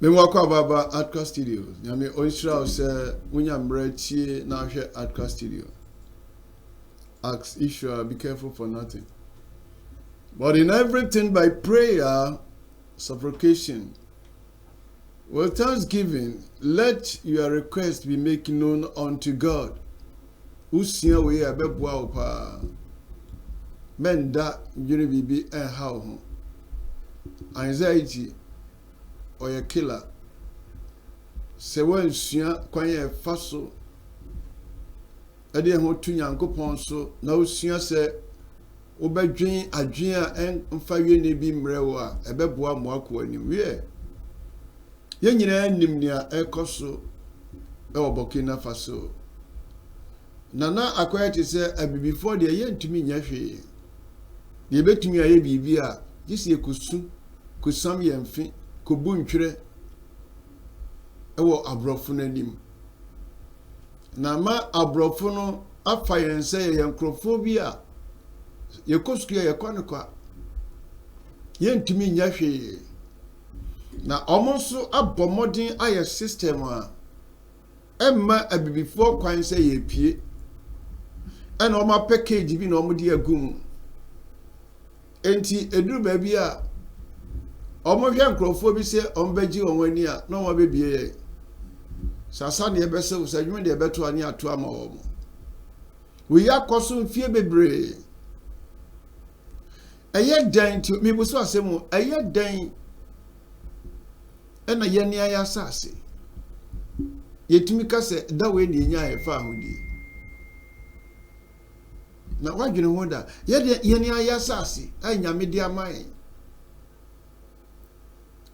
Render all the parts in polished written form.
Me wako baba Adkwart Studios. Nyame onshira say wunya mrechi na hwe Adkwart Studios. Ask Israel, be careful for nothing. But in everything by prayer, supplication, with thanksgiving, let your request be made known unto God. Usia we abebua opa. Menda juri bibi how ho. Anxiety or a killer. Se wen sua kwan ye fa so. Ade ho tu Nyankopon so na usua se obedwen adwen a emfa wie ne bi mrewo a ebeboa mo akọ anim wie. Ye nyina nim nia ekoso e Burkina Faso. Nana Adkwart say abibifo de ye ntumi nya hwe. De betumi aye bibi a gisi ekusu kusam ye mfi kobu ntwere ewo abrofo nanim. Na ma abrofo no afa yen say ye nkrofo bi a ye kosua ye kwanekwa ye ntumi nya hwe. Na omonso abomodin aye system a emma abibifo kwan say ye pie ena oma package bi na omudi agum enti eduru ba bi a omo hwe nkrofo bi se ombeji onwani a na omo bebie ye sasa ne ebese usadwum de ebeto ani ato ama omo we yakoso mfie bebre eye dan ti mi buso asemu eye dan ena ye ne aya sase yetumi kase da we ne nya efa ahodi na wadwene ho da ye ne aya sase anyame di amai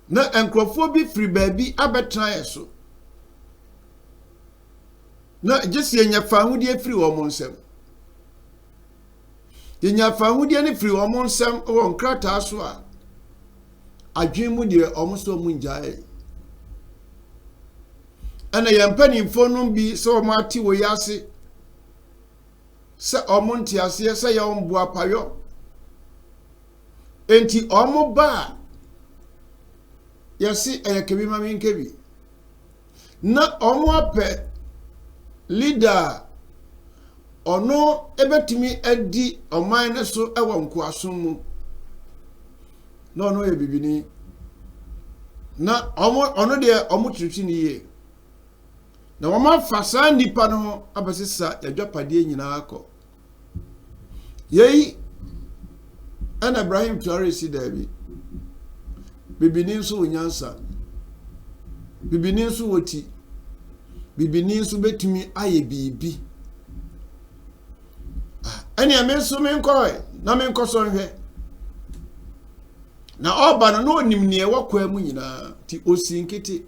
na enkrofo bi free baabi abetra yeso na jesi enya fa ahodi afiri wo monsem yenya fa ahodi ne free wo monsem wo nkrata so a adwen mu de omoso mu njae ana yampani mfonum bi so mo ati wo yase se omonti ase se ya ombu apayo enti omo ba yasi eyekebi mami nkebi na omo ape leader ono ebetimi adi oman ne so ewo nkoasom mu no no ye bibini na ono de omo trichi ni ye na wama fasa nipa no abasisa yadwapade nyina akọ yei ana Ibrahim Traore si dabi bibini nso onyansa bibini nso woti bibini nso betumi aye bibi ani amenso menkoi na menkoso nhwe na oba no onim ne wakwa mu nyina ti osinkiti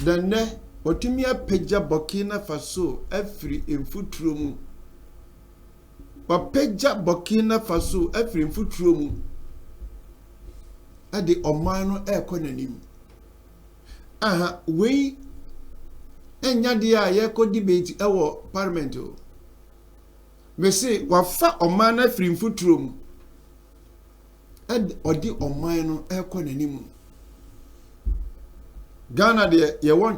danne otumi apagya Burkina Faso afiri emfuturo mu wapagya Burkina Faso afiri emfuturo mu ade oman no ekonanim aha wei enya dia ye ko debate ewo parliament o me say wafa oman na afiri emfuturo mu ade odi oman no ekonanim Ghana de ye won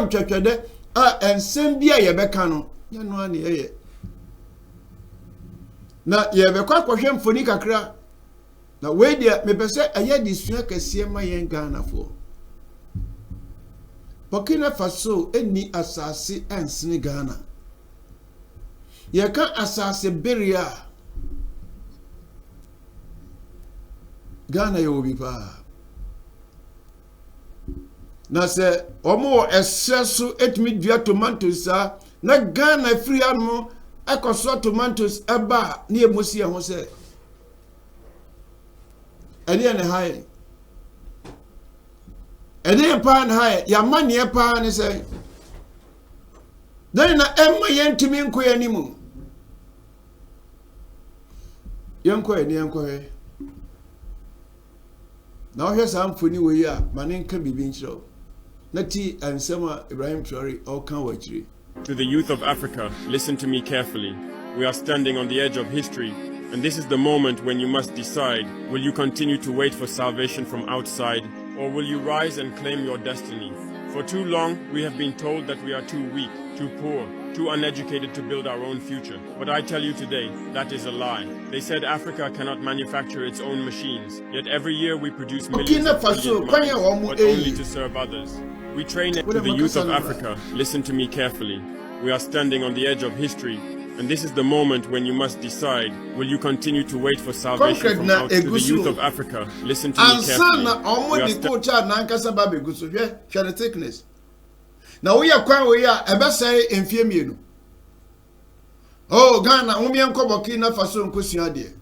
twetwede a ensem bia ye beka no ya no ani ye na ye bekwa kwhwe mfoni kakra na we de me pese aye disua kase ma ye Ghana fo Burkina Faso eni asase ensene Ghana ye ka asase beria Ghana ye obi pa na se omo esreso etimi dua tomatoes na Ghana free anu ekoso tomatoes eba na emosi ho se ene ne hae ene pa na hae ya mane pa ne se dan na emma yentimi nkoya nimu yenkoya na ohwe samfoni we ya mane nka bibi nchiro nati ansema Ibrahim Traore all kan wachiri. To the youth of Africa, listen to me carefully. We are standing on the edge of history, And this is the moment when you must decide, will you continue to wait for salvation from outside, or will you rise and claim your destiny? For too long, we have been told that we are too weak, too poor, too uneducated to build our own future. But I tell you today, that is a lie. They said Africa cannot manufacture its own machines, yet every year we produce millions of brilliant minds, but only to serve others. We train to the youth of Africa. Listen to me carefully. We are standing on the edge of history, and this is the moment when you must decide, will you continue to wait for salvation from out to the youth of Africa? Listen to me carefully. Now we are quite we are ever say in Fiemino. Oh, Ghana, Umian Burkina Faso and Kusiade.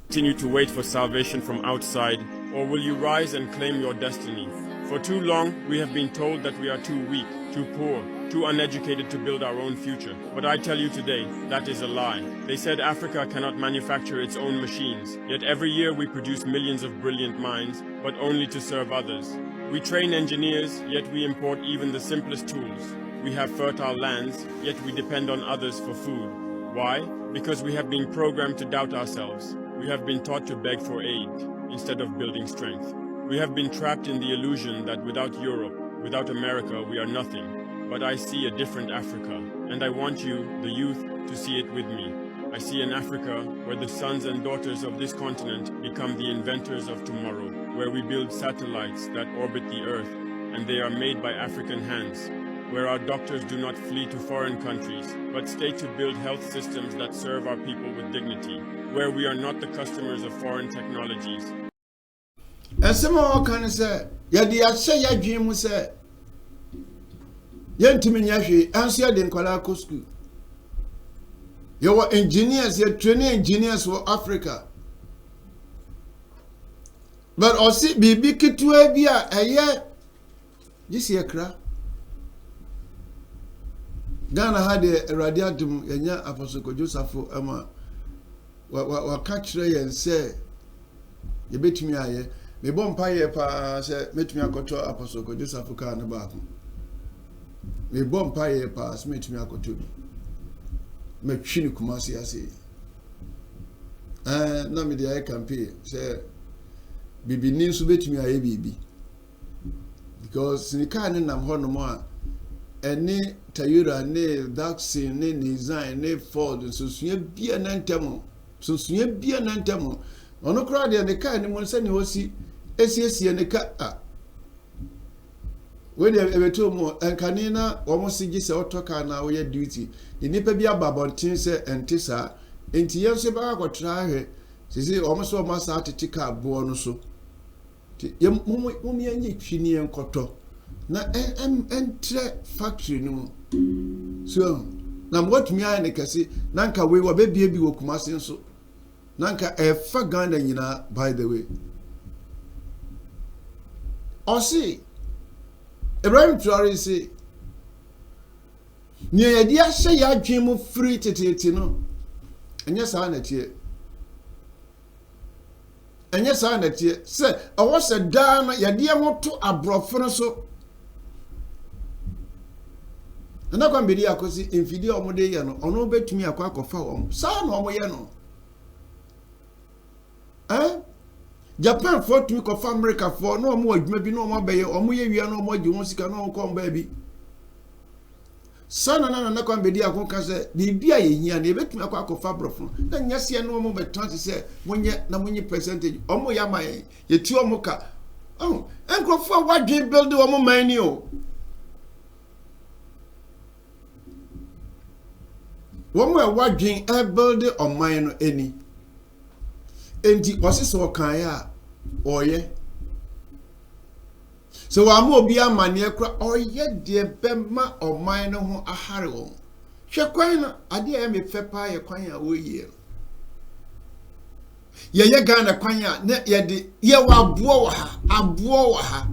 Continue to wait for salvation from outside, or will you rise and claim your destiny? For too long, we have been told that we are too weak, too poor, too uneducated to build our own future. But I tell you today, that is a lie. They said Africa cannot manufacture its own machines, yet every year we produce millions of brilliant minds, but only to serve others. We train engineers, yet we import even the simplest tools. We have fertile lands, yet we depend on others for food. Why? Because we have been programmed to doubt ourselves. We have been taught to beg for aid, instead of building strength. We have been trapped in the illusion that without Europe, without America, we are nothing. But I see a different Africa, and I want you, the youth, to see it with me. I see an Africa where the sons and daughters of this continent become the inventors of tomorrow, where we build satellites that orbit the earth, and they are made by African hands, where our doctors do not flee to foreign countries, but stay to build health systems that serve our people with dignity, where we are not the customers of foreign technologies. And some more can say, Yadia say ya dream say, Yentiminyashi, answer the Nkwalako school. You were engineers, you're training engineers for Africa. But also, Bibi Kitwebia, a year, this year, cra. Ghana had a radiatum, and ya Apostle Joseph, Emma, what catch Ray and say, you bet me, I me bon paye pa say, met me a coto Apostle Joseph Can about me bon paye pass, met me a coto. Me chini kumasi ase na me dey campaign say bibi ni so betumi aye bibi because sika ne nam ho no mo a ene Toyota ne Datsun ne Nissan ne Ford so suya bia na ntamo so suya bia na ntamo ono kra de ne car ne mo se ne osi esiesie ne ka a when ebeto mo enkane na omo sigi se otoka na wo ye duty inipa bi ababontin se entisa enti yenso ba akotra ahwe sisi omo so omo sa atetika abo no so ti mum yenye twini enkoto na entre factory no so na what me aye ne kase nanka we wo bebie bi wo kumase nso nanka efa Ghana nyina by the way osi Ibrahim Traore say, "Near the Asha ya dream free tete no." And yes, I net here. And yes, I net here. Say, I was a dame, ya dear want to a brofano so. And I can be there because in video modeyano, or no bet me a quack of foul. Son or moyano. Eh? Japan fought me of America for no more, maybe no more bay or we are no more, you won't no come baby. Son and I can be there, the beer in here, they bet me a quack of fabrofon. Then yes, you no more but 20 say, when you percentage, or more yamay, ye two mocha. Oh, and go for what you build the woman menu. One more watching a builder or mine any. And it was so kaya or ye. So I will be a mania or yet dear Bemma or mine who a harrow. Shaquina, I dear me fepa a quina away ye. Ye gana quina, net ye de ye wa boa, a boa.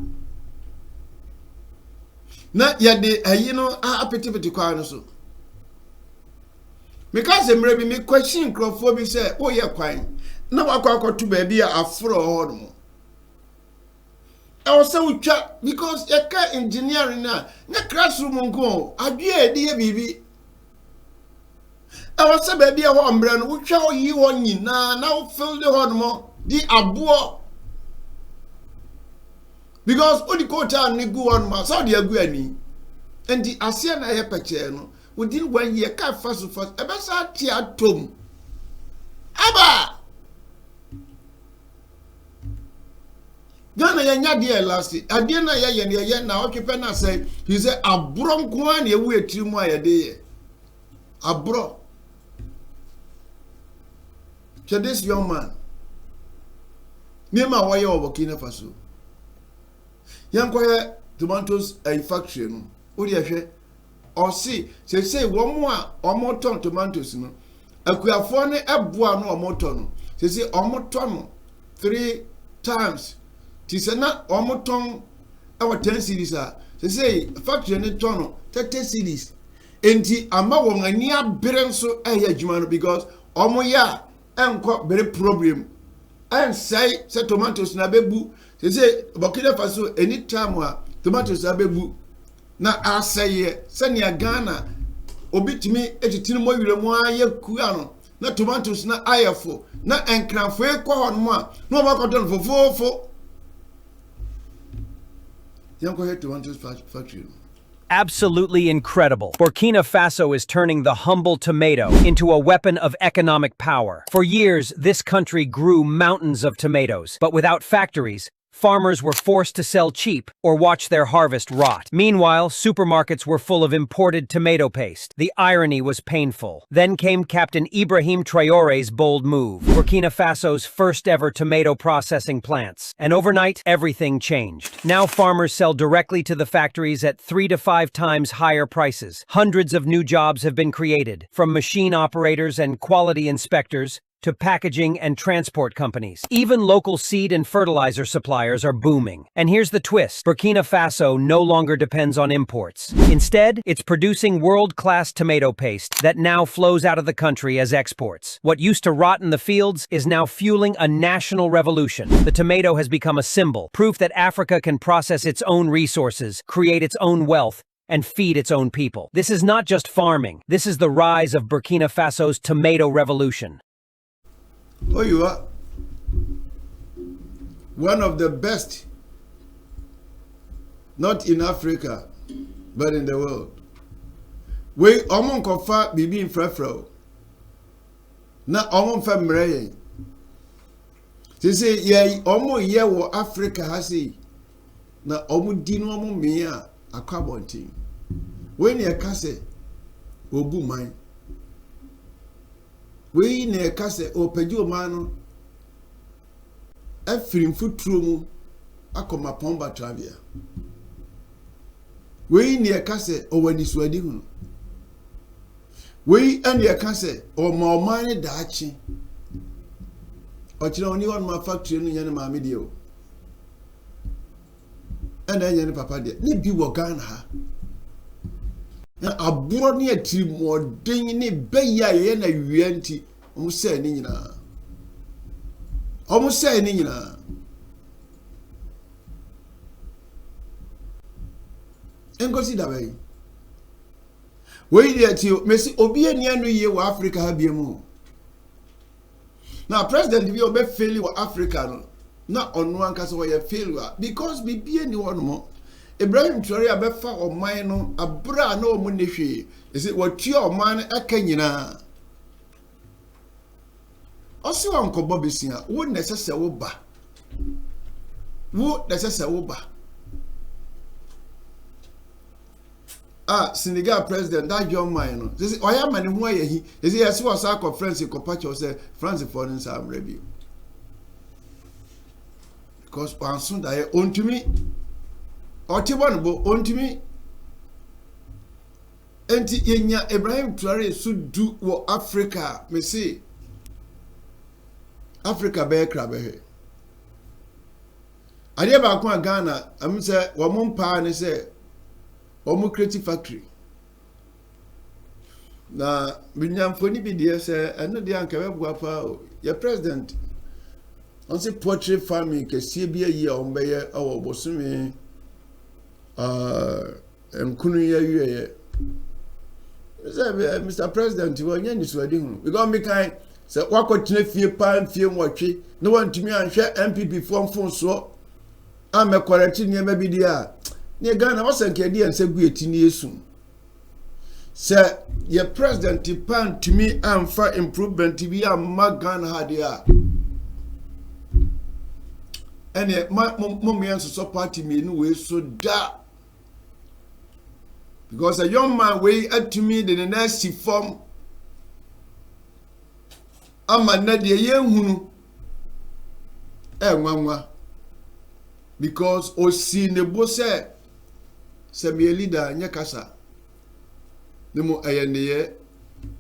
Not yet de a a appetite quina so. Because I'm ready me question Crawford say, oh, yeah, quine. Now I got to baby a fraud. I was so chat because a car engineering now, na classroom go. I dear baby. I was a baby a one brand, which shall you on ye now fill the hormone, the abo. Because all the quota and go on my Saudi Aguani and the ASEAN Ayapacheno within 1 year can't fast, a best tia tom. Abba Ghana yanya dear last Adiana ya now occupant say he said a bronco away 3 more a day. A bro. So this young man name a wire of Burkina Faso. Young quiet tomatoes a factory no. Odi or see say one more ton tomatoes no. Akuafo ne eboa no omoton. Say omoton 3 times. Ti na omoton e 10 cedis a. Say factory ne ton 30 cedis. Enti ama won ani abere nso e ya adwuma no because omo ya enko bere problem. And say tomatoes na bebu. Say Burkina Faso anytime wa tomatoes abebu na aseye senia Ghana obitimi etitini mo wire mo aye kuya no na tomatoes na ayefo na enkrafo ekwa hono a na obakoton fofofo yanko he tomatoes factory. Absolutely incredible. Burkina Faso is turning the humble tomato into a weapon of economic power. For years, this country grew mountains of tomatoes, but without factories, farmers were forced to sell cheap or watch their harvest rot. Meanwhile, supermarkets were full of imported tomato paste. The irony was painful. Then came Captain Ibrahim Traore's bold move, Burkina Faso's first ever tomato processing plants. And overnight, everything changed. Now farmers sell directly to the factories at 3 to 5 times higher prices. Hundreds of new jobs have been created, from machine operators and quality inspectors to packaging and transport companies. Even local seed and fertilizer suppliers are booming. And here's the twist. Burkina Faso no longer depends on imports. Instead, it's producing world-class tomato paste that now flows out of the country as exports. What used to rot in the fields is now fueling a national revolution. The tomato has become a symbol, proof that Africa can process its own resources, create its own wealth, and feed its own people. This is not just farming. This is the rise of Burkina Faso's tomato revolution. Oh, you are one of the best, not in Africa, but in the world. We among kofa bibi in frefro. Na among famre. They say ye omo ye wo Africa hasi. Na omo di no omo me a akwabontin. When ye kase obu man. We ne kase opeju mano afirim futuro mu akoma pomba travia. We ne kase owani suadi hu. We and ye kase o maomane daachi. Ochira oni won ma factory no nyane ma media o. And nyane papa de. Ni bi wo Ghana ha. Na aburo ne atrimodin ne beya ye na wianti omo say ni nyina engosi da bay we dey atio mesi obi ani anu ye wa Africa ha biemu na president bi obe fail wa Africa no na onu anka so ye failure because bibi ani won mo Ibrahim Traore abefa oman no abra na omu nehwe ese watua oman aka nyina osi wa nkobo besia wo nesese wo ba Senegal president that young man no ese oya mane hu ayehi ese yes was a conference ko pacho say France foreign sam review because pansun da ye ontumi Otibon bo ontimi enti yenya Ibrahim Traore sudu wo Africa me say Africa be krabe he ade ba ko Ghana am say wo mpa ne say wo mu creative factory na binyamfoni bi de say eno de anka we bua pa your president on say poultry farming ke sie bi ayi o mbeye awo bosumi nkunu ya wiye Mr. President, you are going to do because me kind say what continue fear pan fear watchy. No one to me and share MPP phone so. I'm a correcting you maybe there. Near Ghana was a kid and say we 18 years soon. Sir, your president pan to me and for improvement to be a Magan had ya. And my mummy answer so party me no way so da. Because a young man way up to me the next form. I'm a nadia young who. Because o si ne bosse se me leader nyakasa. Nemo ayende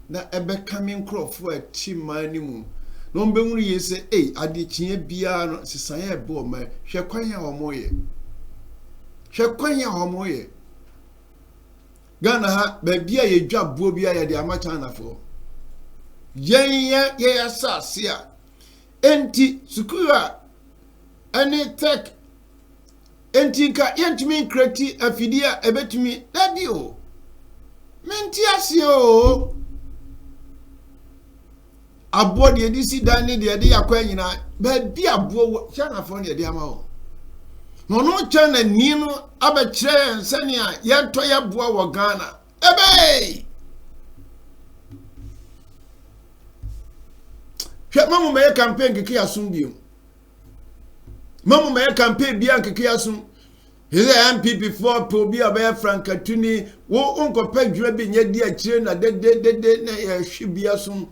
na ebe coming crop for a team man mu. No be hu ye say ade chie bia no sesan ye be o ma hwe kwan ya omoye. Hwe kwan ya omoye. Ghana ha ba bia ye dwa buo bia ye de amacha na fo. Ye asase a enti sukura ani tech enti ka yentimi kreti afidia ebetumi dadi o. Menti ase o. Abo de disi dani de de yakwa nyina ba bia abo chana fo de ama o. No chana ni no abekire nsania yento ya boa wo Ghana. Ebe! Mamu me campaign keke asum biom. Mamu me campaign bia keke asum. Hile MPP for probi abaya frankatuni wo onko pedwa bi nya di akire na de na ya hwibia sum.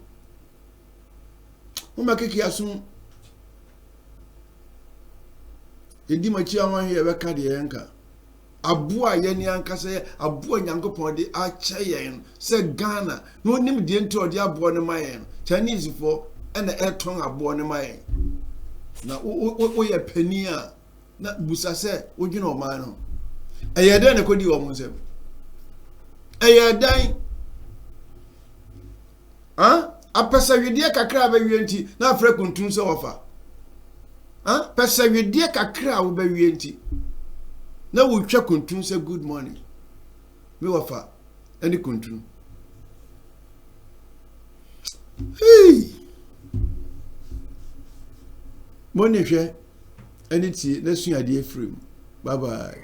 Wo makeke asum. Edi machi anwan ye beka de yenka. Abua ye ni anka se abua nyankopon de ache yen se Ghana no nim de nto de abua ne mayen Chinese for na eton abo ne mai na o ye pani a na busa se o gina o man no eye dan ne kodi o mo nsem eye dan apesa wedie kakra ba wienti na afre kuntun se wofa pesa wedie kakra wo ba wienti na wo twa kuntun se good morning me wofa ani kuntun hey Money share anything, let's see a dear frame. Bye bye.